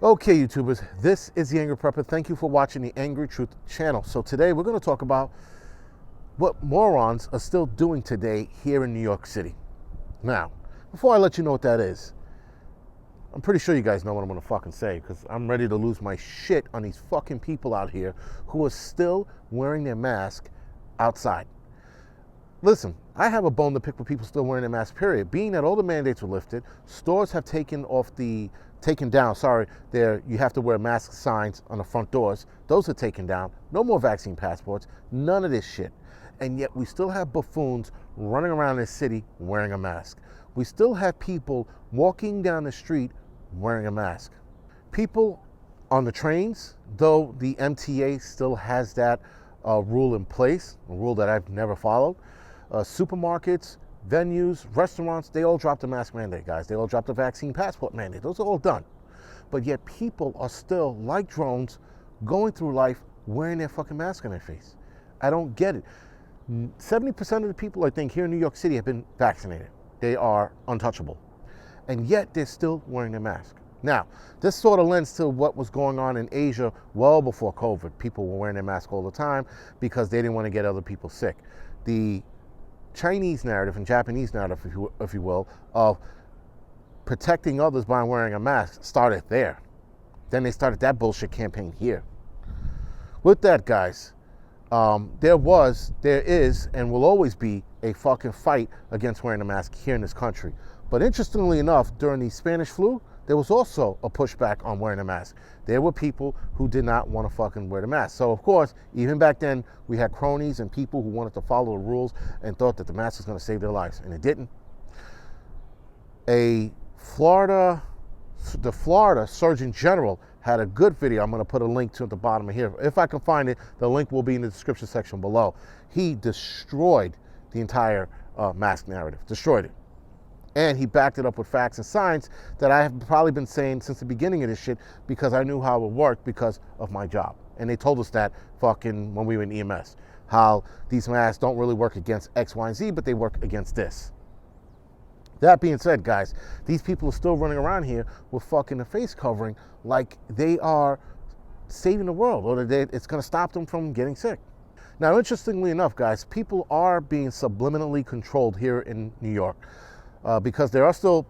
Okay, YouTubers, this is the Angry Prepper. Thank you for watching the Angry Truth channel. So today we're going to talk about what morons are still doing today here in New York City. Now, before I let you know what that is, I'm pretty sure you guys know what I'm going to fucking say, because I'm ready to lose my shit on these fucking people out here who are still wearing their mask outside. Listen, I have a bone to pick with people still wearing their mask, period. Being that all the mandates were lifted, stores have taken down, you have to wear mask signs on the front doors. Those are taken down. No more vaccine passports, none of this shit. And yet we still have buffoons running around this city wearing a mask. We still have people walking down the street wearing a mask. People on the trains, though the MTA still has that rule in place, a rule that I've never followed. Supermarkets, venues, restaurants, they all dropped the mask mandate, guys. They all dropped the vaccine passport mandate. Those are all done. But yet people are still, like drones, going through life wearing their fucking mask on their face. I don't get it. 70% of the people, I think, here in New York City have been vaccinated. They are untouchable. And yet they're still wearing their mask. Now, this sort of lends to what was going on in Asia well before COVID. People were wearing their mask all the time because they didn't want to get other people sick. The Chinese narrative and Japanese narrative, if you will, of protecting others by wearing a mask started there. Then they started that bullshit campaign here. With that, guys, there is, and will always be a fucking fight against wearing a mask here in this country. But interestingly enough, during the Spanish flu, there was also a pushback on wearing a mask. There were people who did not want to fucking wear the mask. So of course, even back then, we had cronies and people who wanted to follow the rules and thought that the mask was going to save their lives, and it didn't. The Florida Surgeon General had a good video. I'm going to put a link to at the bottom of here. If I can find it, the link will be in the description section below. He destroyed the entire mask narrative, destroyed it. And he backed it up with facts and science that I have probably been saying since the beginning of this shit, because I knew how it worked because of my job. And they told us that fucking when we were in EMS, how these masks don't really work against X, Y, and Z, but they work against this. That being said, guys, these people are still running around here with fucking a face covering like they are saving the world, or that it's going to stop them from getting sick. Now, interestingly enough, guys, people are being subliminally controlled here in New York. Because there are still,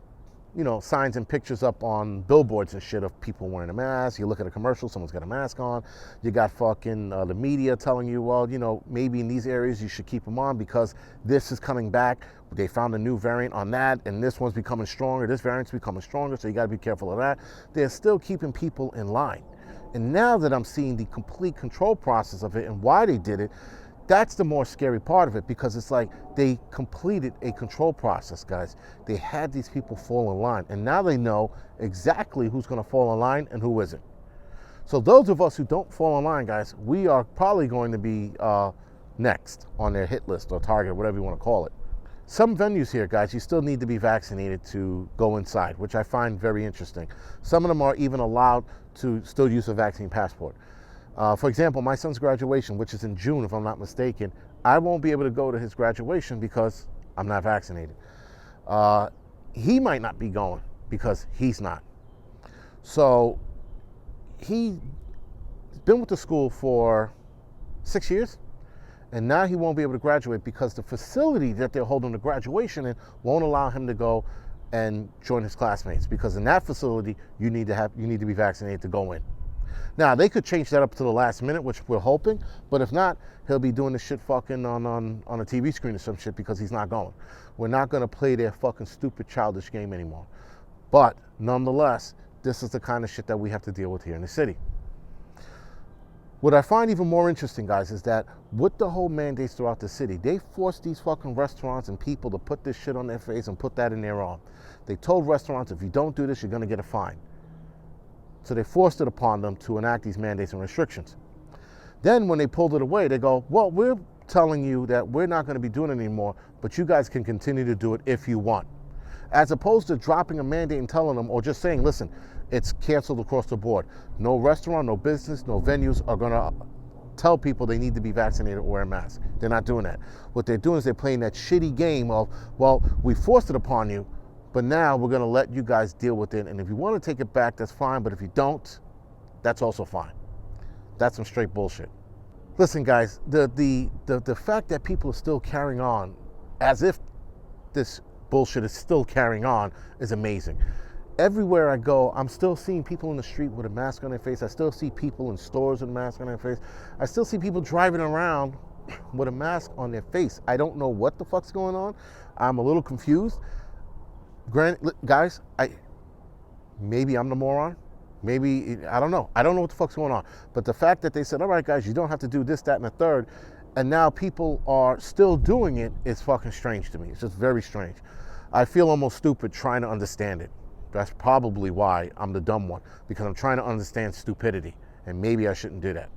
signs and pictures up on billboards and shit of people wearing a mask. You look at a commercial, someone's got a mask on. You got fucking the media telling you, well, maybe in these areas you should keep them on because this is coming back. They found a new variant on that, and this one's becoming stronger. This variant's becoming stronger, so you got to be careful of that. They're still keeping people in line. And now that I'm seeing the complete control process of it and why they did it, that's the more scary part of it, because it's like they completed a control process, guys. They had these people fall in line, and now they know exactly who's going to fall in line and who isn't. So those of us who don't fall in line, guys, we are probably going to be next on their hit list or target, whatever you want to call it. Some venues here, guys, you still need to be vaccinated to go inside, which I find very interesting. Some of them are even allowed to still use a vaccine passport. For example, my son's graduation, which is in June, if I'm not mistaken, I won't be able to go to his graduation because I'm not vaccinated. He might not be going because he's not. So he's been with the school for 6 years, and now he won't be able to graduate because the facility that they're holding the graduation in won't allow him to go and join his classmates, because in that facility you need to be vaccinated to go in. Now, they could change that up to the last minute, which we're hoping, but if not, he'll be doing this shit fucking on a TV screen or some shit because he's not going. We're not going to play their fucking stupid childish game anymore. But nonetheless, this is the kind of shit that we have to deal with here in the city. What I find even more interesting, guys, is that with the whole mandates throughout the city, they forced these fucking restaurants and people to put this shit on their face and put that in their arm. They told restaurants, if you don't do this, you're going to get a fine. So they forced it upon them to enact these mandates and restrictions. Then when they pulled it away, they go, well, we're telling you that we're not going to be doing it anymore, but you guys can continue to do it if you want. As opposed to dropping a mandate and telling them, or just saying, listen, it's canceled across the board. No restaurant, no business, no venues are going to tell people they need to be vaccinated or wear a mask. They're not doing that. What they're doing is they're playing that shitty game of, well, we forced it upon you, But now we're going to let you guys deal with it. And if you want to take it back, that's fine. But if you don't, that's also fine. That's some straight bullshit. Listen, guys, the fact that people are still carrying on as if this bullshit is still carrying on is amazing. Everywhere I go, I'm still seeing people in the street with a mask on their face. I still see people in stores with a mask on their face. I still see people driving around with a mask on their face. I don't know what the fuck's going on. I'm a little confused. Granted, guys, maybe I'm the moron. Maybe, I don't know. I don't know what the fuck's going on. But the fact that they said, all right, guys, you don't have to do this, that, and the third, and now people are still doing it is fucking strange to me. It's just very strange. I feel almost stupid trying to understand it. That's probably why I'm the dumb one, because I'm trying to understand stupidity, and maybe I shouldn't do that.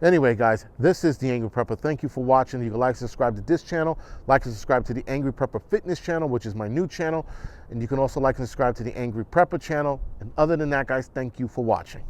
Anyway, guys, this is The Angry Prepper. Thank you for watching. You can like and subscribe to this channel. Like and subscribe to the Angry Prepper Fitness channel, which is my new channel. And you can also like and subscribe to the Angry Prepper channel. And other than that, guys, thank you for watching.